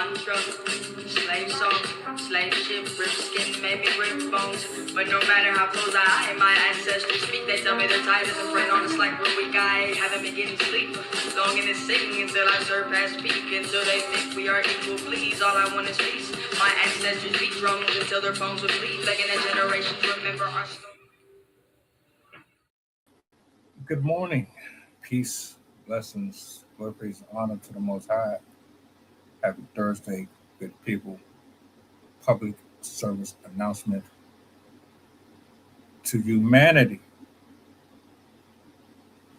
mantra. Slave song, slave ship, rip skin, maybe rip bones. But no matter how close I am, my ancestors speak. They tell me they're tired as a friend on a slack for a week. I haven't been getting sleep. Longing to sing until I surpass peak. Until they think we are equal, please. All I want is peace. My ancestors beat drums until their phones would bleed. Begging that generations remember our story. Good morning. Peace, blessings, glory, praise, and honor to the Most High. Happy Thursday, good people. Public service announcement to humanity,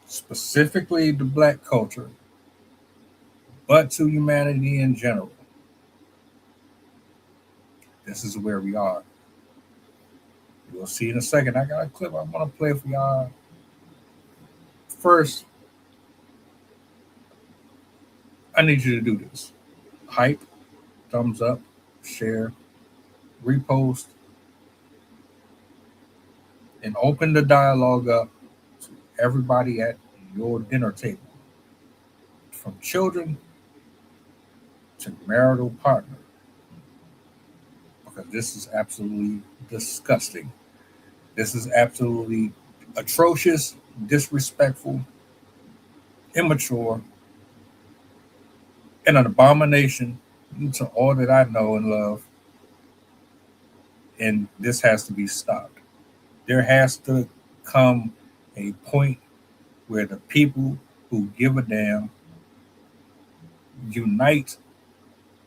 specifically the Black culture, but to humanity in general. This is where we are. You'll see in a second. I got a clip I want to play for y'all. First, I need you to do this. Hype, thumbs up, share, repost, and open the dialogue up to everybody at your dinner table. From children to marital partner. Because this is absolutely disgusting. This is absolutely atrocious, disrespectful, immature, and an abomination to all that I know and love. And this has to be stopped. There has to come a point where the people who give a damn unite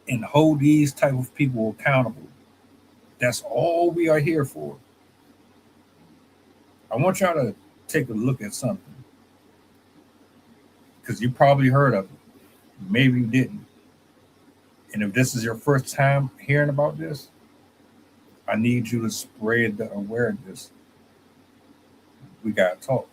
and hold these type of people accountable. That's all we are here for. I want y'all to take a look at something, because you probably heard of it. Maybe you didn't. And if this is your first time hearing about this, I need you to spread the awareness. We got to talk.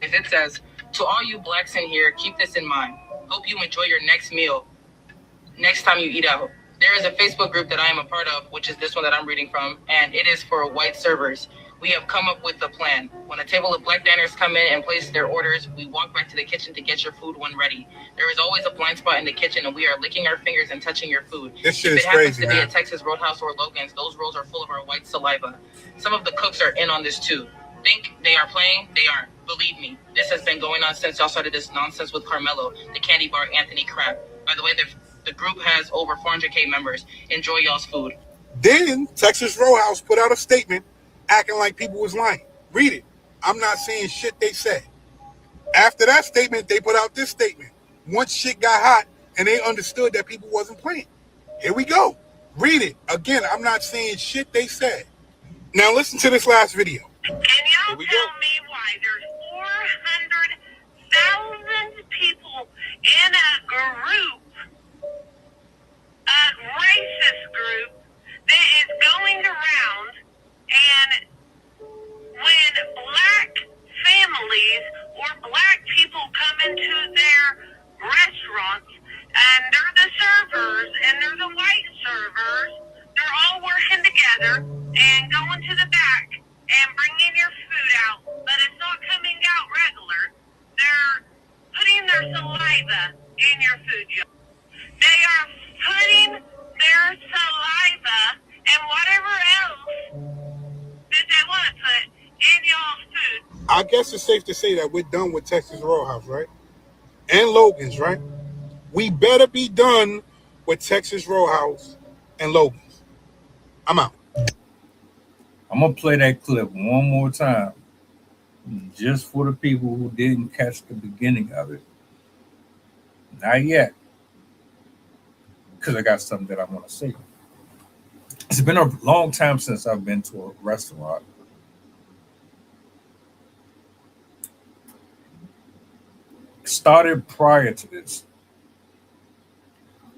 It says, to all you blacks in here, keep this in mind. Hope you enjoy your next meal next time you eat out. There is a Facebook group that I am a part of, which is this one that I'm reading from, and it is for white servers. We have come up with a plan. When a table of black diners come in and place their orders, we walk back to the kitchen to get your food when ready. There is always a blind spot in the kitchen, and we are licking our fingers and touching your food. This shit if is it happens crazy, to man. be at Texas Roadhouse or Logan's, those rolls are full of our white saliva. Some of the cooks are in on this too. Think they are playing? They aren't. Believe me, this has been going on since y'all started this nonsense with Carmelo, the candy bar Anthony crap. By the way, the group has over 400K members. Enjoy y'all's food. Then Texas Roadhouse put out a statement acting like people was lying. Read it. I'm not saying shit they said. After that statement, they put out this statement. Once shit got hot and they understood that people wasn't playing. Here we go. Read it. Again, I'm not saying shit they said. Now listen to this last video. Can y'all tell me why there's 400,000 people in a group, a racist group, that is going around, and when black families or black people come into their restaurants, and they're the servers, and they're the white servers, they're all working together and going to the back and bringing your food out, but it's not coming out regular. They're putting their saliva in your food jar. They are putting their saliva and whatever else that they want to put in y'all's food. I guess it's safe to say that we're done with Texas Roadhouse, right? And Logan's, right? We better be done with Texas Roadhouse and Logan's. I'm out. I'm going to play that clip one more time, just for the people who didn't catch the beginning of it. Not yet, because I got something that I want to say. It's been a long time since I've been to a restaurant. Started prior to this.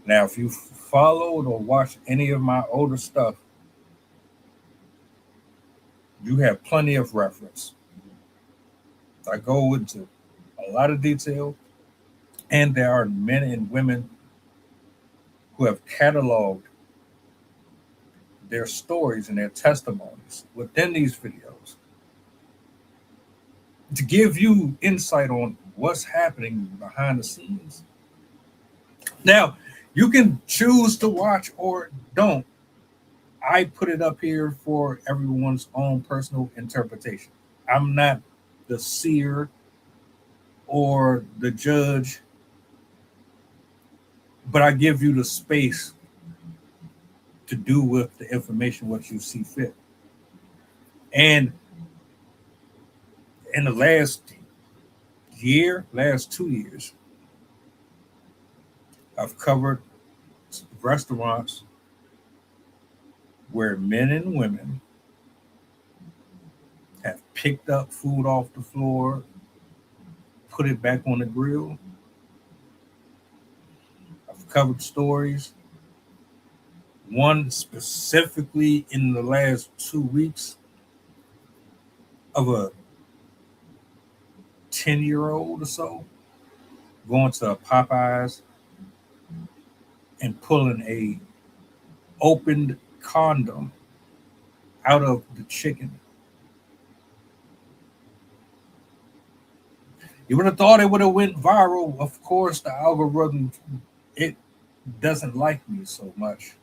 Now, if you followed or watched any of my older stuff, you have plenty of reference. I go into a lot of detail, and there are men and women who have cataloged their stories and their testimonies within these videos. to give you insight on what's happening behind the scenes. Now, you can choose to watch or don't. I put it up here for everyone's own personal interpretation. I'm not the seer or the judge, but I give you the space to do with the information what you see fit. And in the last 2 years, I've covered restaurants where men and women have picked up food off the floor, put it back on the grill. I've covered stories. One specifically in the last 2 weeks of a 10-year-old or so going to a Popeyes and pulling a opened condom out of the chicken. You would have thought it would have went viral. Of course, the algorithm, it doesn't like me so much.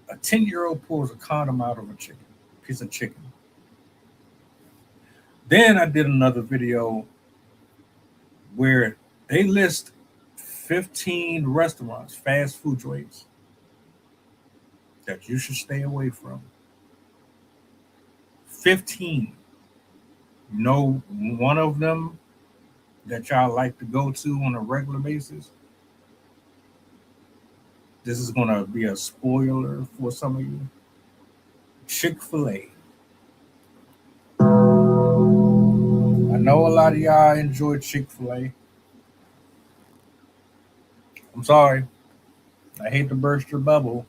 A 10-year-old pulls a condom out of a piece of chicken. Then I did another video where they list 15 restaurants, fast food joints, that you should stay away from. 15. You know, one of them that y'all like to go to on a regular basis. This is going to be a spoiler for some of you. Chick-fil-A. I know a lot of y'all enjoy Chick-fil-A. I'm sorry. I hate to burst your bubble.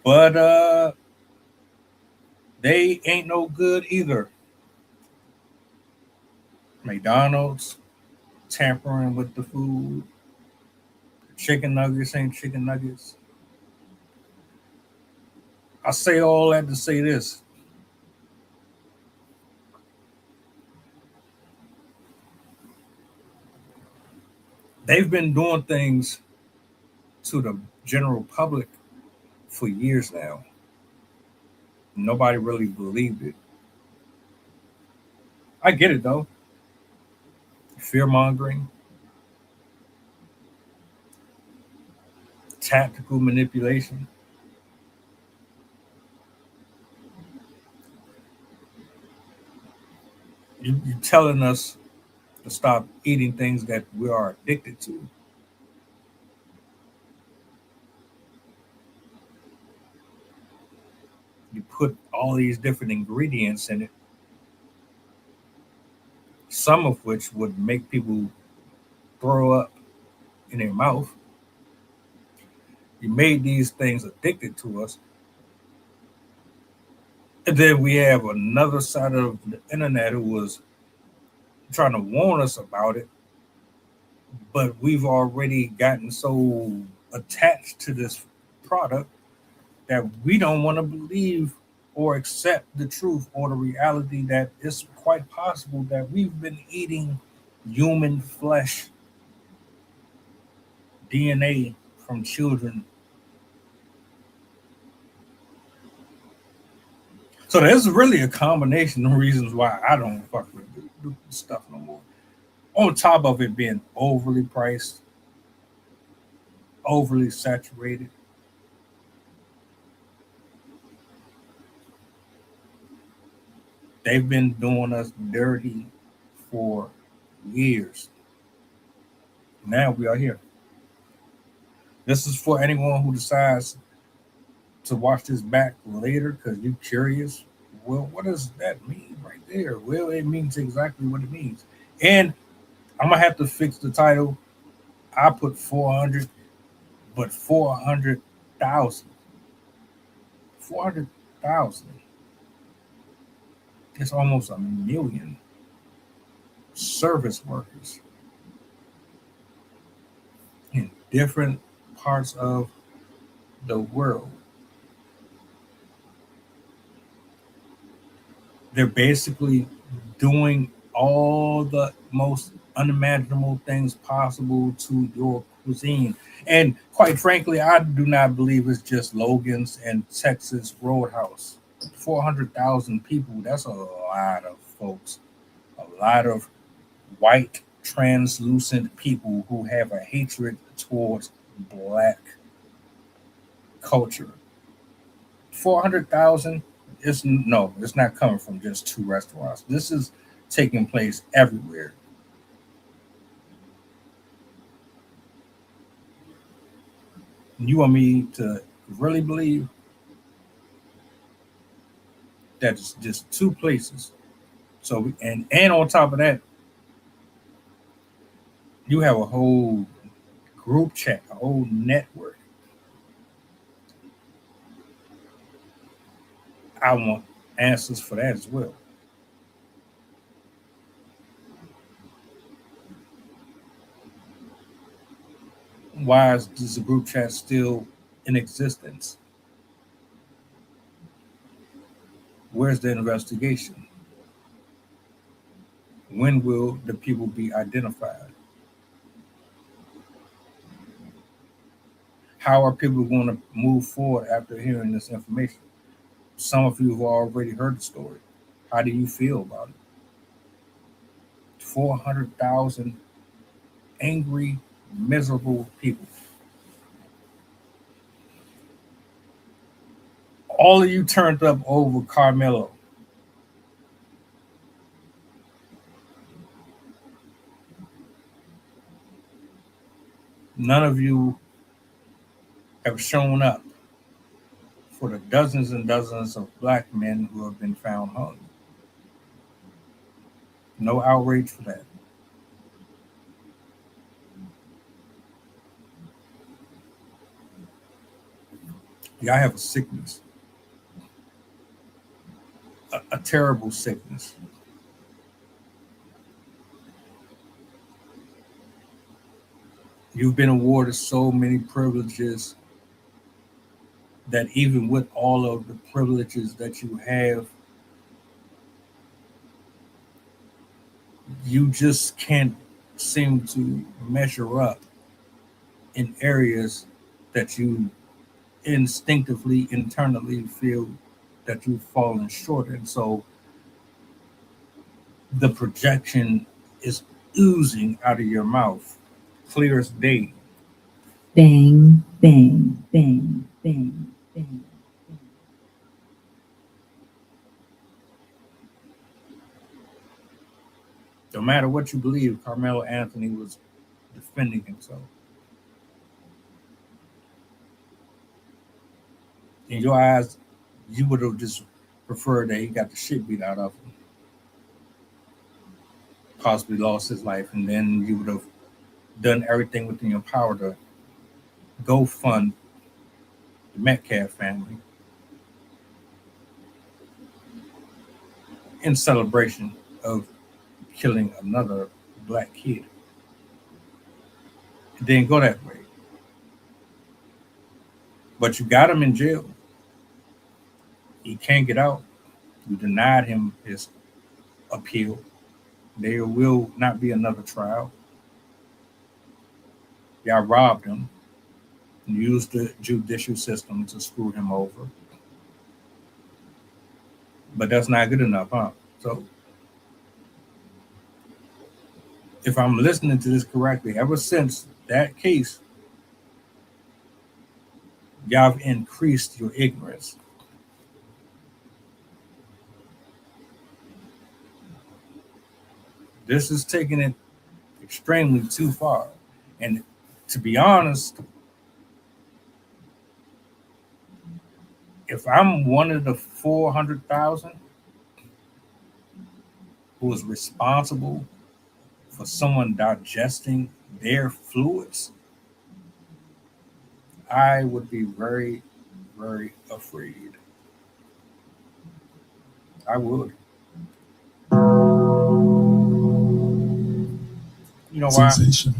But they ain't no good either. McDonald's tampering with the food. Chicken nuggets ain't chicken nuggets. I say all that to say this. They've been doing things to the general public for years now. Nobody really believed it. I get it though. Fear mongering, tactical manipulation. You're telling us to stop eating things that we are addicted to. You put all these different ingredients in it, some of which would make people throw up in their mouth. You made these things addicted to us. And then we have another side of the internet who was trying to warn us about it, but we've already gotten so attached to this product that we don't want to believe or accept the truth or the reality that it's quite possible that we've been eating human flesh, DNA from children. So there's really a combination of reasons why I don't fuck with the stuff no more. On top of it being overly priced, overly saturated. They've been doing us dirty for years. Now we are here. This is for anyone who decides to watch this back later because you're curious. Well, what does that mean right there? Well, it means exactly what it means. And I'm going to have to fix the title. I put 400, but 400,000. 400,000. It's almost 1 million service workers in different parts of the world. They're basically doing all the most unimaginable things possible to your cuisine. And quite frankly, I do not believe it's just Logan's and Texas Roadhouse. 400,000 people, that's a lot of folks. A lot of white, translucent people who have a hatred towards black culture. 400,000 is no, it's not coming from just two restaurants. This is taking place everywhere. You want me to really believe that it's just two places? So and on top of that, you have a whole group chat, a whole network. I want answers for that as well. Why is this group chat still in existence? Where's the investigation? When will the people be identified? How are people going to move forward after hearing this information? Some of you have already heard the story. How do you feel about it? 400,000 angry, miserable people. All of you turned up over Carmelo. None of you have shown up for the dozens and dozens of black men who have been found hung. No outrage for that. Y'all have a sickness, a terrible sickness. You've been awarded so many privileges that even with all of the privileges that you have, you just can't seem to measure up in areas that you instinctively, internally feel that you've fallen short. And so the projection is oozing out of your mouth, clear as day. Bang, bang, bang, bang, bang. No matter what you believe, Carmelo Anthony was defending himself. In your eyes, you would have just preferred that he got the shit beat out of him, possibly lost his life, and then you would have done everything within your power to go fund the Metcalf family in celebration of killing another black kid. It didn't go that way. But you got him in jail. He can't get out. You denied him his appeal. There will not be another trial. Y'all robbed him and used the judicial system to screw him over. But that's not good enough, huh? So if I'm listening to this correctly, ever since that case, y'all have increased your ignorance. This is taking it extremely too far. And to be honest, if I'm one of the 400,000 who is responsible for someone digesting their fluids, I would be very, very afraid. I would. You know why? Sensational.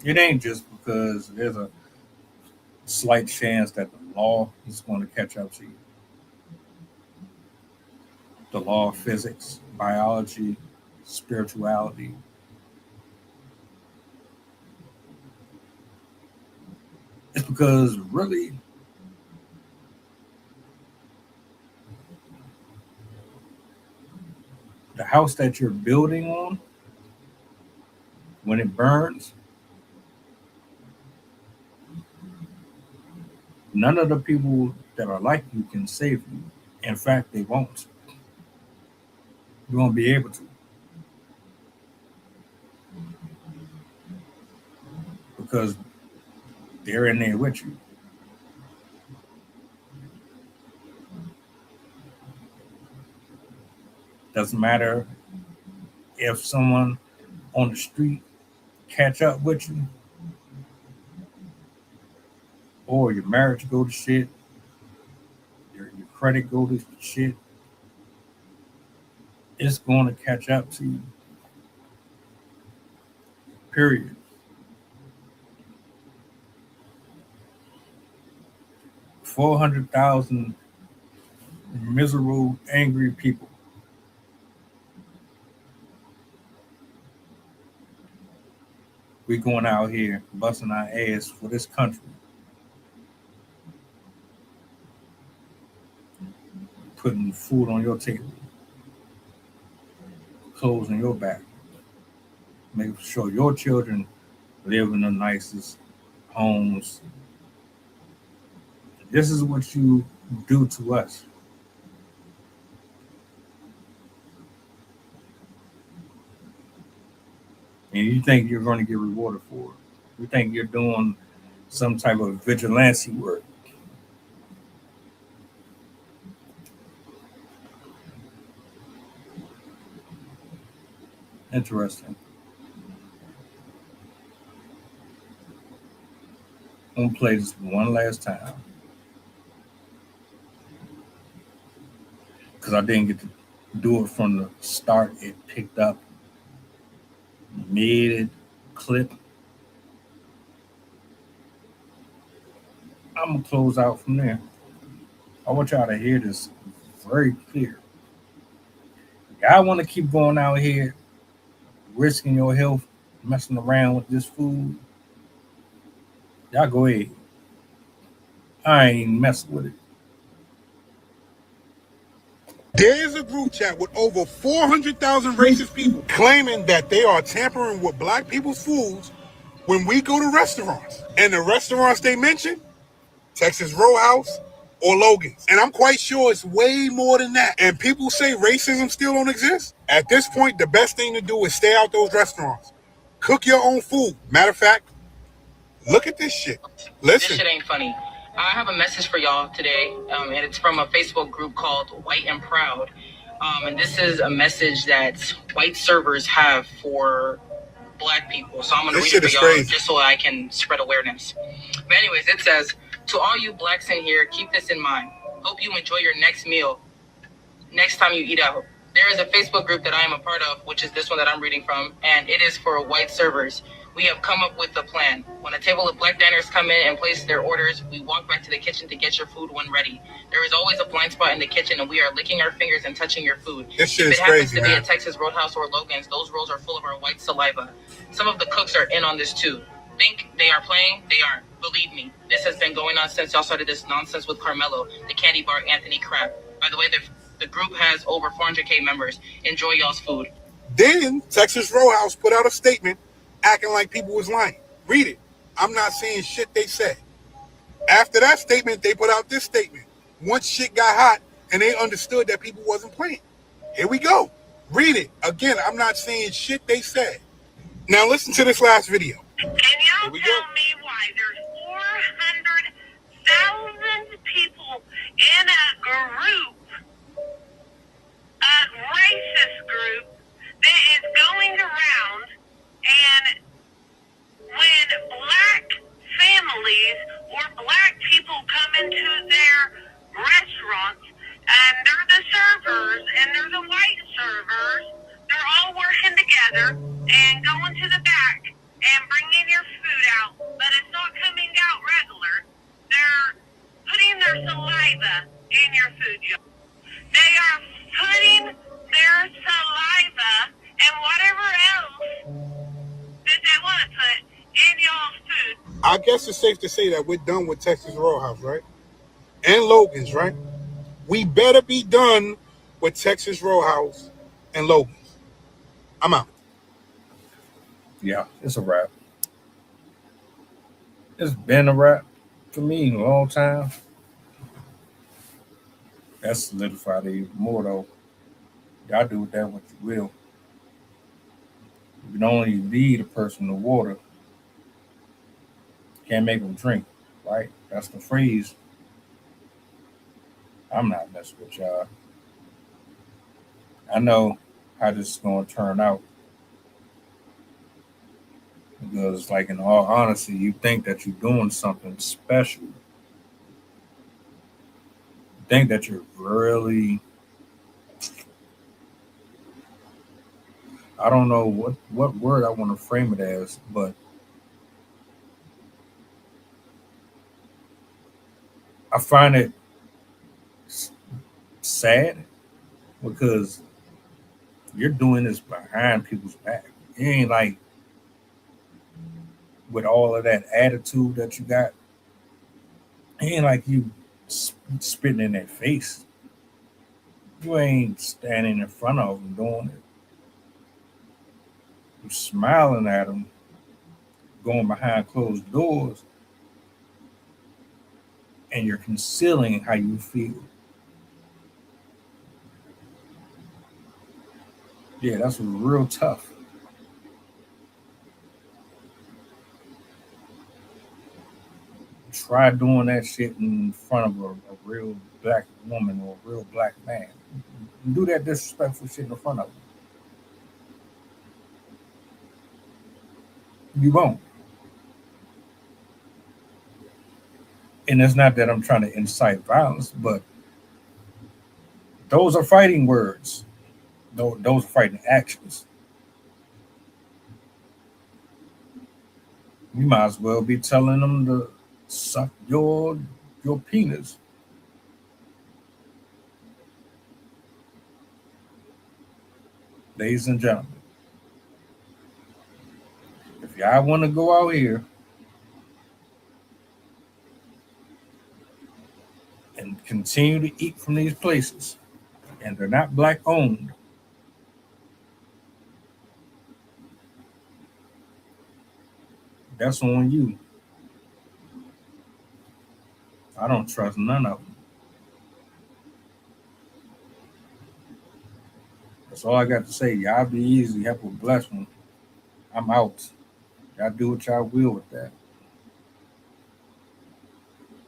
It ain't just because there's a slight chance that the law is going to catch up to you. the law of physics, biology, spirituality. It's because really the house that you're building on, when it burns, none of the people that are like you can save you. In fact, they won't. You won't be able to because they're in there with you. Doesn't matter if someone on the street catch up with you or your marriage go to shit, your credit go to shit. It's going to catch up to you. Period. $400,000 miserable, angry people. We going out here busting our ass for this country, putting food on your table, clothes on your back, making sure your children live in the nicest homes. This is what you do to us. And you think you're going to get rewarded for it. You think you're doing some type of vigilante work. Interesting. I'm going to play this one last time because I didn't get to do it from the start. It picked up mid clip. I'm going to close out from there. I want y'all to hear this very clear. Y'all want to keep going out here risking your health, messing around with this food, y'all go ahead. I ain't messing with it. There's a group chat with over 400,000 racist people claiming that they are tampering with black people's foods when we go to restaurants. And the restaurants they mention, Texas Roadhouse or Logan's. And I'm quite sure it's way more than that. And people say racism still don't exist. At this point, the best thing to do is stay out those restaurants. Cook your own food. Matter of fact, look at this shit. Listen. This shit ain't funny. I have a message for y'all today, and it's from a Facebook group called White and Proud. And this is a message that white servers have for black people. So I'm going to read it for y'all just so I can spread awareness. But anyways, it says, to all you blacks in here, keep this in mind. Hope you enjoy your next meal next time you eat out. There is a Facebook group that I am a part of, which is this one that I'm reading from, and it is for white servers. We have come up with a plan. When a table of black diners come in and place their orders, we walk back to the kitchen to get your food when ready. There is always a blind spot in the kitchen, and we are licking our fingers and touching your food. This shit if is it happens crazy, to man. be at Texas Roadhouse or Logan's, those rolls are full of our white saliva. Some of the cooks are in on this too. Think they are playing? They aren't. Believe me, this has been going on since y'all started this nonsense with Carmelo, the candy bar Anthony crap. By the way, the group has over 400K members. Enjoy y'all's food. Then Texas Roadhouse put out a statement acting like people was lying. Read it. I'm not saying shit they said. After that statement, they put out this statement. Once shit got hot and they understood that people wasn't playing. Here we go. Read it. Again, I'm not saying shit they said. Now listen to this last video. Can y'all tell me why there's 400,000 people in a group, a racist group, that is going around, and when black families or black people come into their restaurants, and they're the servers, and they're the white servers, they're all working together and going to the back and bringing your food out, but it's not coming out regular. They're putting their saliva in your food. They are putting your saliva and whatever else that they want to put in y'all's food. I guess it's safe to say that we're done with Texas Roadhouse, right? And Logan's, right? We better be done with Texas Roadhouse and Logan's. I'm out. Yeah, it's a wrap. It's been a wrap for me a long time. That's solidified it even more though. Y'all do with that what you will. You can only lead a person to water, can't make them drink, right? That's the phrase. I'm not messing with y'all. I know how this is going to turn out because, like, in all honesty, you think that you're doing something special. You think that you're really, I don't know what word I want to frame it as, but I find it sad because you're doing this behind people's back. It ain't like with all of that attitude that you got, it ain't like you spitting in their face. You ain't standing in front of them doing it. You're smiling at them, going behind closed doors, and you're concealing how you feel. Yeah, that's real tough. Try doing that shit in front of a real black woman or a real black man. Do that disrespectful shit in front of them. You won't. And it's not that I'm trying to incite violence, but those are fighting words. Those are fighting actions. You might as well be telling them to suck your penis. Ladies and gentlemen, if y'all want to go out here and continue to eat from these places, and they're not black owned, that's on you. I don't trust none of them. That's all I got to say. Y'all be easy. Have a blessed one. I'm out. Y'all do what y'all will with that.